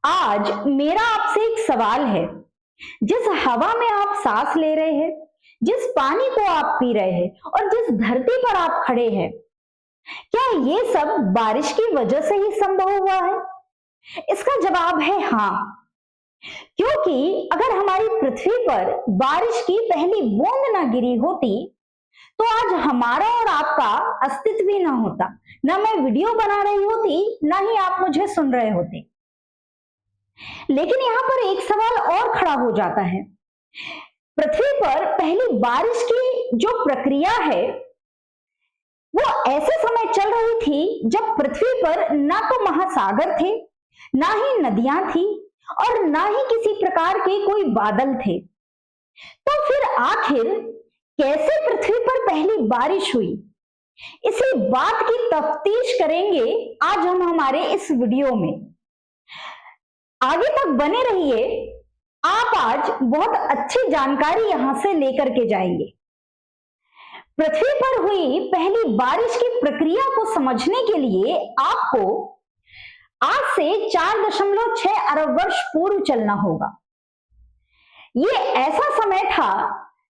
आज मेरा आपसे एक सवाल है। जिस हवा में आप सांस ले रहे हैं, जिस पानी को आप पी रहे हैं और जिस धरती पर आप खड़े हैं, क्या ये सब बारिश की वजह से ही संभव हुआ है? इसका जवाब है हाँ। क्योंकि अगर हमारी पृथ्वी पर बारिश की पहली बूंद ना गिरी होती, तो आज हमारा और आपका अस्तित्व ही ना होता। ना मैं वीडियो बना रही होती, ना ही आप मुझे सुन रहे होते। लेकिन यहां पर एक सवाल और खड़ा हो जाता है। पृथ्वी पर पहली बारिश की जो प्रक्रिया है, वो ऐसे समय चल रही थी जब पृथ्वी पर ना तो महासागर थे, ना ही नदियां थी और ना ही किसी प्रकार के कोई बादल थे। तो फिर आखिर कैसे पृथ्वी पर पहली बारिश हुई? इसी बात की तफ्तीश करेंगे आज हम हमारे इस वीडियो में। आगे तक बने रहिए। आप आज बहुत अच्छी जानकारी यहां से लेकर के जाएंगे। पृथ्वी पर हुई पहली बारिश की प्रक्रिया को समझने के लिए आपको आज से 4.6 अरब वर्ष पूर्व चलना होगा। ये ऐसा समय था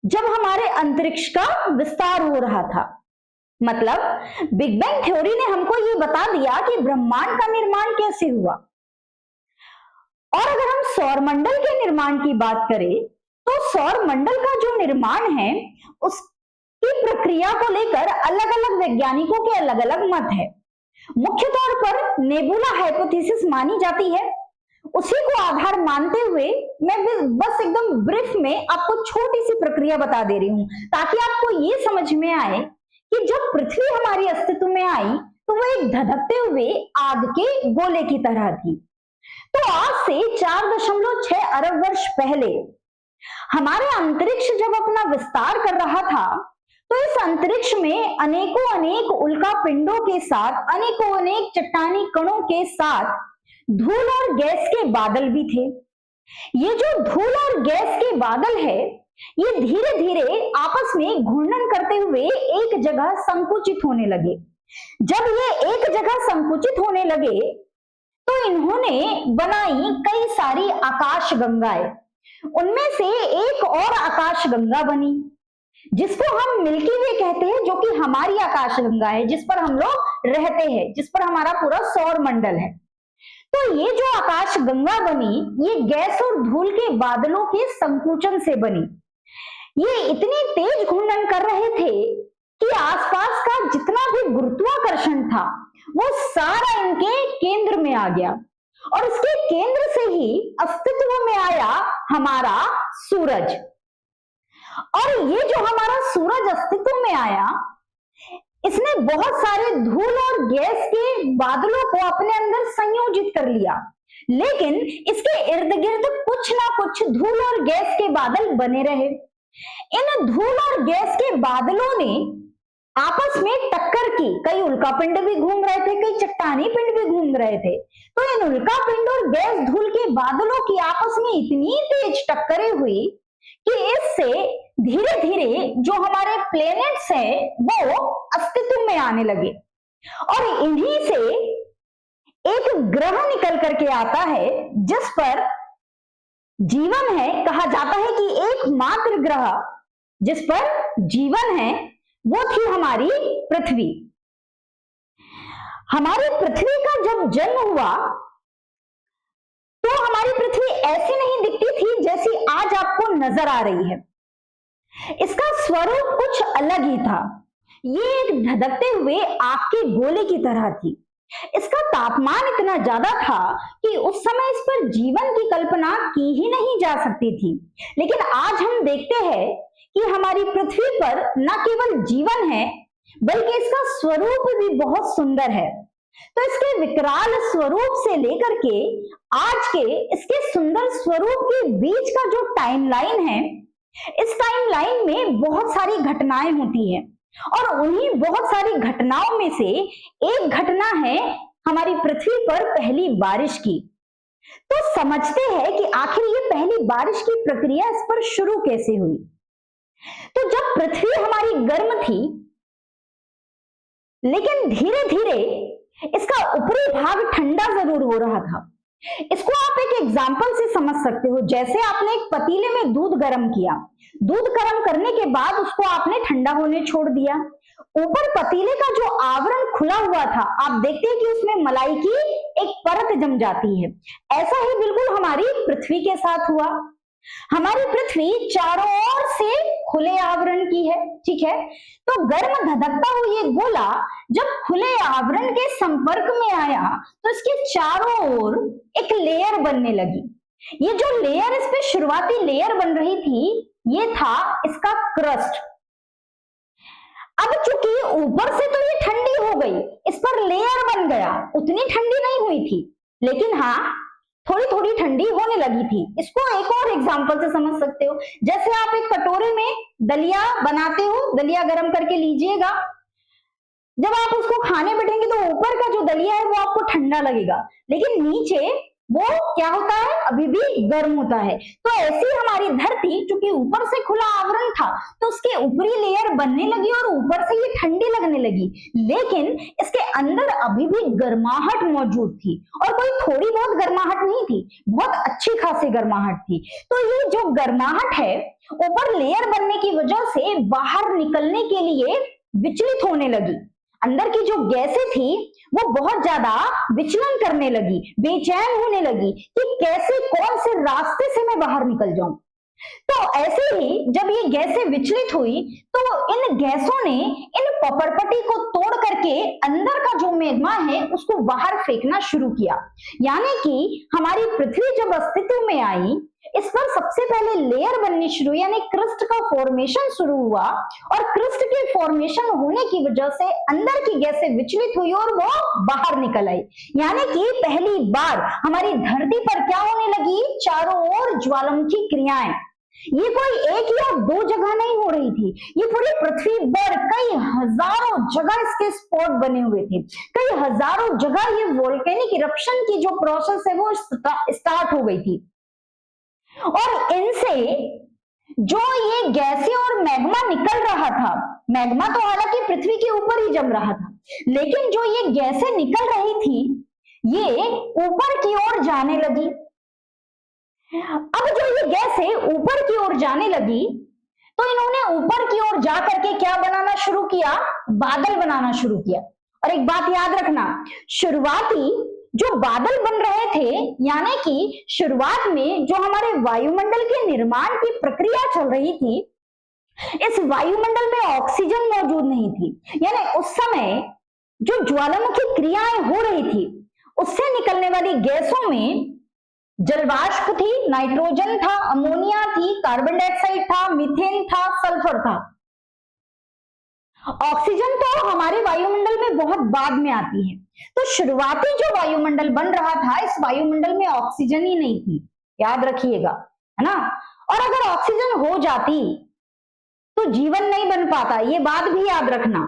जब हमारे अंतरिक्ष का विस्तार हो रहा था। मतलब बिग बैंग थ्योरी ने हमको ये बता दिया कि ब्रह्मांड का निर्माण कैसे हुआ। और अगर हम सौरमंडल के निर्माण की बात करें, तो सौरमंडल का जो निर्माण है, उसकी प्रक्रिया को लेकर अलग अलग वैज्ञानिकों के अलग अलग मत है। मुख्य तौर पर नेबुला हाइपोथेसिस मानी जाती है। उसी को आधार मानते हुए मैं बस एकदम ब्रीफ में आपको छोटी सी प्रक्रिया बता दे रही हूं, ताकि आपको ये समझ में आए कि जब पृथ्वी हमारी अस्तित्व में आई, तो वह एक धधकते हुए आग के गोले की तरह थी। तो आज से 4.6 अरब वर्ष पहले हमारे अंतरिक्ष जब अपना विस्तार कर रहा था, तो इस अंतरिक्ष में अनेकों अनेक उल्का पिंडों के साथ, अनेकों अनेक चट्टानी कणों के साथ धूल और गैस के बादल भी थे। ये जो धूल और गैस के बादल है, ये धीरे धीरे आपस में घूर्णन करते हुए एक जगह संकुचित होने लगे। जब ये एक जगह संकुचित होने लगे, तो इन्होंने बनाई कई सारी आकाश गंगाएं। उनमें से एक और आकाश गंगा बनी, जिसको हम मिल्की वे कहते हैं, जो कि हमारी आकाश गंगा है, जिस पर हम लोग रहते हैं, जिस पर हमारा पूरा सौर मंडल है। तो ये जो आकाश गंगा बनी, ये गैस और धूल के बादलों के संकुचन से बनी। ये इतनी तेज घूर्णन कर रहे थे कि आसपास का जितना भी गुरुत्वाकर्षण था, वो सारा इनके केंद्र में आ गया और इसके केंद्र से ही अस्तित्व में आया हमारा सूरज। और ये जो हमारा सूरज अस्तित्व में आया, इसने बहुत सारे धूल और गैस के बादलों को अपने अंदर संयोजित कर लिया, लेकिन इसके इर्द गिर्द कुछ ना कुछ धूल और गैस के बादल बने रहे। इन धूल और गैस के बादलों ने आपस में टक्कर की। कई उल्का पिंड भी घूम रहे थे, कई चट्टानी पिंड भी घूम रहे थे। तो इन उल्का पिंड और गैस धूल के बादलों की आपस में इतनी तेज टक्करें हुई कि इससे धीरे धीरे जो हमारे प्लेनेट्स हैं, वो अस्तित्व में आने लगे। और इन्हीं से एक ग्रह निकल करके आता है जिस पर जीवन है। कहा जाता है कि एकमात्र ग्रह जिस पर जीवन है, वो थी हमारी पृथ्वी। हमारी पृथ्वी का जब जन्म हुआ, तो हमारी पृथ्वी ऐसी नहीं दिखती थी जैसी आज आपको नजर आ रही है। इसका स्वरूप कुछ अलग ही था। ये एक धधकते हुए आग के गोले की तरह थी। इसका तापमान इतना ज्यादा था कि उस समय इस पर जीवन की कल्पना की ही नहीं जा सकती थी। लेकिन आज हम देखते हैं कि हमारी पृथ्वी पर न केवल जीवन है, बल्कि इसका स्वरूप भी बहुत सुंदर है। तो इसके विकराल स्वरूप से लेकर के आज के इसके सुंदर स्वरूप के बीच का जो टाइमलाइन है, इस टाइमलाइन में बहुत सारी घटनाएं होती हैं और उन्हीं बहुत सारी घटनाओं में से एक घटना है हमारी पृथ्वी पर पहली बारिश की। तो समझते हैं कि आखिर ये पहली बारिश की प्रक्रिया इस पर शुरू कैसे हुई। तो जब पृथ्वी हमारी गर्म थी, लेकिन धीरे धीरे इसका ऊपरी भाग ठंडा जरूर हो रहा था। इसको आप एक एग्जाम्पल से समझ सकते हो। जैसे आपने एक पतीले में दूध गर्म किया, दूध गर्म करने के बाद उसको आपने ठंडा होने छोड़ दिया, ऊपर पतीले का जो आवरण खुला हुआ था, आप देखते हैं कि उसमें मलाई की एक परत जम जाती है। ऐसा ही बिल्कुल हमारी पृथ्वी के साथ हुआ। हमारी पृथ्वी चारों ओर से खुले आवरण की है, ठीक है। तो गर्म धधकता हुआ ये गोला जब खुले आवरण के संपर्क में आया तो इसके चारों ओर एक लेयर बनने लगी। ये जो लेयर, इस पे शुरुआती लेयर बन रही थी, ये था इसका क्रस्ट। अब चूंकि ऊपर से तो ये ठंडी हो गई, इस पर लेयर बन गया, उतनी ठंडी नहीं हुई थी, लेकिन हाँ थोड़ी थोड़ी ठंडी होने लगी थी। इसको एक और एग्जांपल से समझ सकते हो। जैसे आप एक कटोरे में दलिया बनाते हो, दलिया गरम करके लीजिएगा, जब आप उसको खाने बैठेंगे तो ऊपर का जो दलिया है वो आपको ठंडा लगेगा, लेकिन नीचे वो क्या होता है, अभी भी गर्म होता है। तो ऐसी हमारी धरती, चूंकि ऊपर से खुला आवरण था तो उसके ऊपरी लेयर बनने लगी और ऊपर से ये ठंडी लगने लगी, लेकिन इसके अंदर अभी भी गर्माहट मौजूद थी, और कोई थोड़ी बहुत गर्माहट नहीं थी, बहुत अच्छी खासी गर्माहट थी। तो ये जो गर्माहट है ऊपर लेयर बनने की वजह से बाहर निकलने के लिए विचलित होने लगी। अंदर की जो गैसें थी वो बहुत ज्यादा विचलन करने लगी, बेचैन होने लगी कि कैसे, कौन से रास्ते से मैं बाहर निकल जाऊं। तो ऐसे ही जब ये गैसें विचलित हुई तो इन गैसों ने इन पपरपट्टी को तोड़ करके अंदर का जो मैग्मा है उसको बाहर फेंकना शुरू किया। यानी कि हमारी पृथ्वी जब अस्तित्व में आई, इस पर सबसे पहले लेयर बननी शुरू, यानी क्रस्ट का फॉर्मेशन शुरू हुआ, और क्रस्ट के फॉर्मेशन होने की वजह से अंदर की गैसें विचलित हुई और वो बाहर निकल आई। यानी कि पहली बार हमारी धरती पर क्या होने लगी, चारों ओर ज्वालामुखी क्रियाएं। ये कोई एक या दो जगह नहीं हो रही थी, ये पूरी पृथ्वी पर कई हजारों जगह इसके स्पॉट बने हुए थे। कई हजारों जगह ये वोल्केनिक इरप्शन की जो प्रोसेस है वो स्टार्ट हो गई थी, और इनसे जो ये गैसें और मैग्मा निकल रहा था, मैग्मा तो हालांकि पृथ्वी के ऊपर ही जम रहा था, लेकिन जो ये गैसें निकल रही थी ये ऊपर की ओर जाने लगी। अब जो ये गैसें ऊपर की ओर जाने लगी तो इन्होंने ऊपर की ओर जा करके क्या बनाना शुरू किया, बादल बनाना शुरू किया। और एक बात याद रखना, शुरुआती जो बादल बन रहे थे, यानी कि शुरुआत में जो हमारे वायुमंडल के निर्माण की प्रक्रिया चल रही थी, इस वायुमंडल में ऑक्सीजन मौजूद नहीं थी। यानी उस समय जो ज्वालामुखी क्रियाएं हो रही थी उससे निकलने वाली गैसों में जलवाष्प थी, नाइट्रोजन था, अमोनिया थी, कार्बन डाइऑक्साइड था, मीथेन था, सल्फर था। ऑक्सीजन तो हमारे वायुमंडल में बहुत बाद में आती है। तो शुरुआती जो वायुमंडल बन रहा था, इस वायुमंडल में ऑक्सीजन ही नहीं थी, याद रखिएगा, है ना। और अगर ऑक्सीजन हो जाती तो जीवन नहीं बन पाता, ये बात भी याद रखना,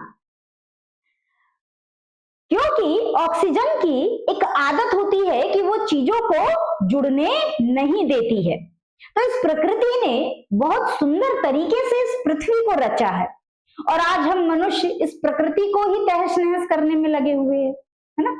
क्योंकि ऑक्सीजन की एक आदत होती है कि वो चीजों को जुड़ने नहीं देती है। तो इस प्रकृति ने बहुत सुंदर तरीके से इस पृथ्वी को रचा है, और आज हम मनुष्य इस प्रकृति को ही तहस नहस करने में लगे हुए हैं, है ना।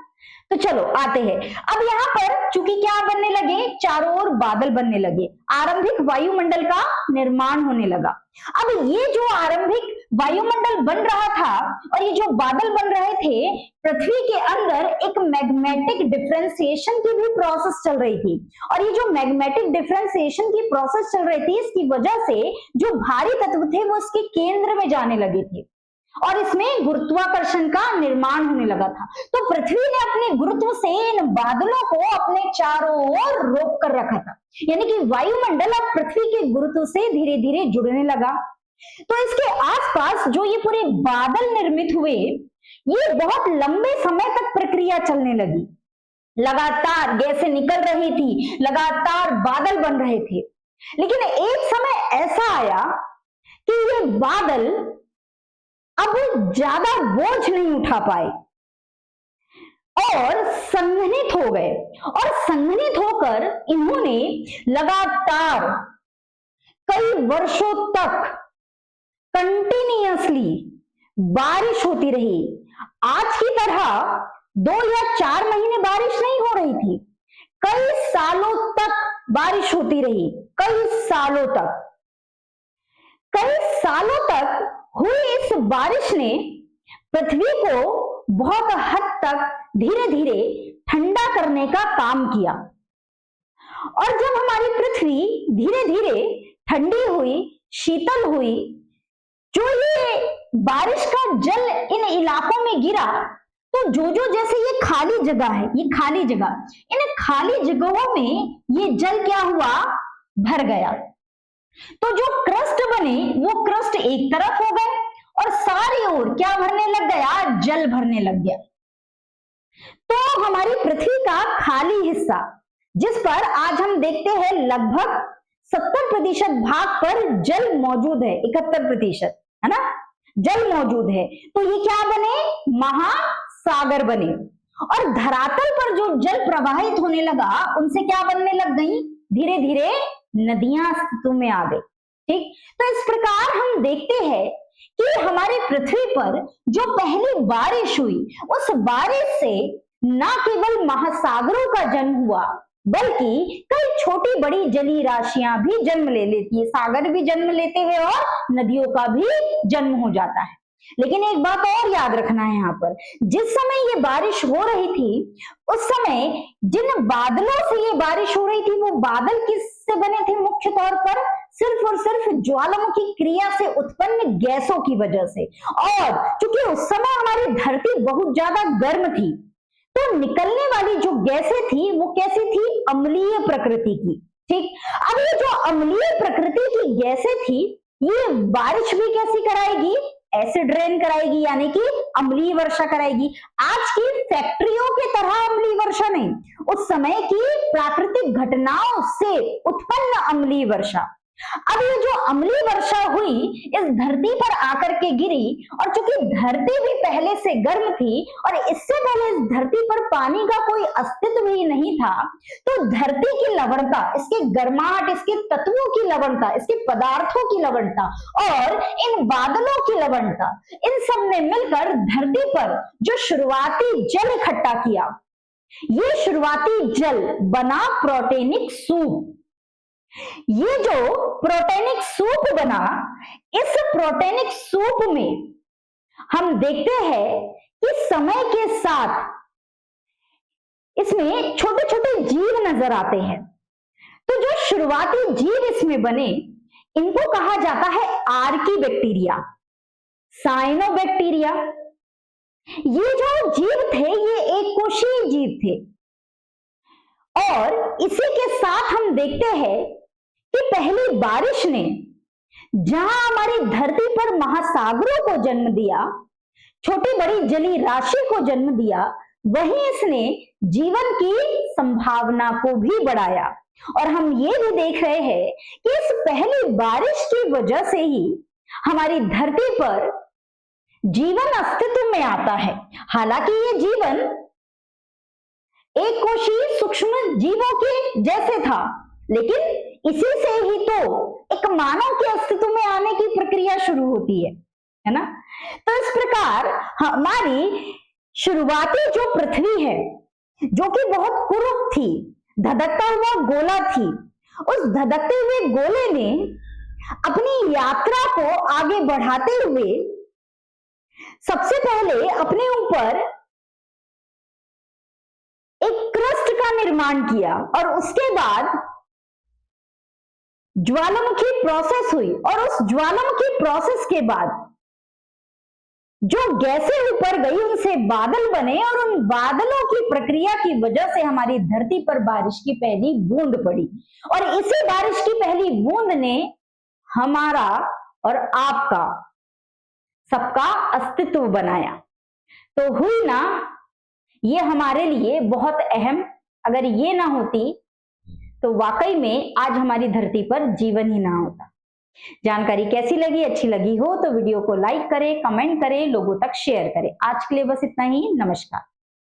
तो चलो आते हैं, अब यहाँ पर चूंकि क्या बनने लगे, चारों ओर बादल बनने लगे, आरंभिक वायुमंडल का निर्माण होने लगा। अब ये जो आरंभिक वायुमंडल बन रहा था और ये जो बादल बन रहे थे, पृथ्वी के अंदर एक मैग्मेटिक डिफरेंशिएशन की भी प्रोसेस चल रही थी, और ये जो मैग्मेटिक डिफरेंशिएशन की प्रोसेस चल रही थी, इसकी वजह से जो भारी तत्व थे वो इसके केंद्र में जाने लगे थे, और इसमें गुरुत्वाकर्षण का निर्माण होने लगा था। तो पृथ्वी ने अपने गुरुत्व से इन बादलों को अपने चारों ओर रोक कर रखा था, यानी कि वायुमंडल अब पृथ्वी के गुरुत्व से धीरे धीरे जुड़ने लगा। तो इसके आसपास जो ये पूरे बादल निर्मित हुए, ये बहुत लंबे समय तक प्रक्रिया चलने लगी, लगातार गैसें निकल रही थी, लगातार बादल बन रहे थे। लेकिन एक समय ऐसा आया कि ये बादल अब ज्यादा बोझ नहीं उठा पाए और संघनित हो गए, और संघनित होकर इन्होंने लगातार कई वर्षों तक कंटिन्यूअसली बारिश होती रही। आज की तरह 2 या 4 महीने बारिश नहीं हो रही थी, कई सालों तक बारिश होती रही, कई सालों तक। कई सालों तक हुई इस बारिश ने पृथ्वी को बहुत हद तक धीरे धीरे ठंडा करने का काम किया। और जब हमारी पृथ्वी धीरे धीरे ठंडी हुई, शीतल हुई, जो ये बारिश का जल इन इलाकों में गिरा, तो जो जैसे ये खाली जगह है, ये खाली जगह, इन खाली जगहों में ये जल क्या हुआ, भर गया। तो जो क्रस्ट बने वो क्रस्ट एक तरफ हो गए और सारी ओर क्या भरने लग गया, जल भरने लग गया। तो हमारी पृथ्वी का खाली हिस्सा, जिस पर आज हम देखते हैं लगभग 70% भाग पर जल मौजूद है, 71% है ना, जल मौजूद है, तो ये क्या बने, महासागर बने। और धरातल पर जो जल प्रवाहित होने लगा, उनसे क्या बनने लग गई, धीरे धीरे नदियां अस्तित्व में आ गई। ठीक, तो इस प्रकार हम देखते हैं कि हमारी पृथ्वी पर जो पहली बारिश हुई, उस बारिश से न केवल महासागरों का जन्म हुआ, बल्कि कई छोटी बड़ी जलीय राशियां भी जन्म ले लेती है, सागर भी जन्म लेते हैं और नदियों का भी जन्म हो जाता है। लेकिन एक बात और याद रखना है यहाँ पर, जिस समय ये बारिश हो रही थी, उस समय जिन बादलों से ये बारिश हो रही थी, वो बादल किससे बने थे, मुख्य तौर पर सिर्फ और सिर्फ ज्वालामुखी क्रिया से उत्पन्न गैसों की वजह से। और चूंकि उस समय हमारी धरती बहुत ज्यादा गर्म थी, तो निकलने वाली जो गैसें थी वो कैसी थी, अम्लीय प्रकृति की। ठीक, अब ये जो अम्लीय प्रकृति की गैसें थी, ये बारिश भी कैसी कराएगी, एसिड रेन कराएगी, यानी कि अम्लीय वर्षा कराएगी। आज की फैक्ट्रियों की तरह अम्लीय वर्षा नहीं, उस समय की प्राकृतिक घटनाओं से उत्पन्न अम्लीय वर्षा। अब ये जो अम्लीय वर्षा हुई इस धरती पर आकर के गिरी, और चूंकि धरती भी पहले से गर्म थी और इससे पहले इस धरती पर पानी का कोई अस्तित्व ही नहीं था, तो धरती की लवणता, इसके गर्माहट, इसके तत्वों की लवणता, इसके पदार्थों की लवणता और इन बादलों की लवणता, इन सब ने मिलकर धरती पर जो शुरुआती जल इकट्ठा किया, ये शुरुआती जल बना प्रोटेनिक सूप। ये जो प्रोटेनिक सूप बना, इस प्रोटेनिक सूप में हम देखते हैं कि समय के साथ इसमें छोटे छोटे जीव नजर आते हैं। तो जो शुरुआती जीव इसमें बने, इनको कहा जाता है आर्कीबैक्टीरिया, साइनोबैक्टीरिया। ये जो जीव थे, ये एक कोशीय जीव थे। और इसी के साथ हम देखते हैं कि पहली बारिश ने जहां हमारी धरती पर महासागरों को जन्म दिया, छोटी बड़ी जलीय राशि को जन्म दिया, वहीं इसने जीवन की संभावना को भी बढ़ाया। और हम ये भी देख रहे हैं कि इस पहली बारिश की वजह से ही हमारी धरती पर जीवन अस्तित्व में आता है। हालांकि ये जीवन एक कोशीय सूक्ष्म जीवों के जैसे था, लेकिन इसी से ही तो एक मानव के अस्तित्व में आने की प्रक्रिया शुरू होती है ना। तो इस प्रकार हमारी शुरुआती जो पृथ्वी है, जो कि बहुत कुरूप थी, धधकता हुआ गोला थी, उस धधकते हुए गोले ने अपनी यात्रा को आगे बढ़ाते हुए सबसे पहले अपने ऊपर एक क्रस्ट का निर्माण किया, और उसके बाद ज्वालामुखी प्रोसेस हुई, और उस ज्वालामुखी प्रोसेस के बाद जो गैसें ऊपर गई, उनसे बादल बने, और उन बादलों की प्रक्रिया की वजह से हमारी धरती पर बारिश की पहली बूंद पड़ी। और इसी बारिश की पहली बूंद ने हमारा और आपका, सबका अस्तित्व बनाया। तो हुई ना, ये हमारे लिए बहुत अहम। अगर ये ना होती तो वाकई में आज हमारी धरती पर जीवन ही ना होता। जानकारी कैसी लगी, अच्छी लगी हो तो वीडियो को लाइक करें, कमेंट करें, लोगों तक शेयर करें। आज के लिए बस इतना ही। नमस्कार।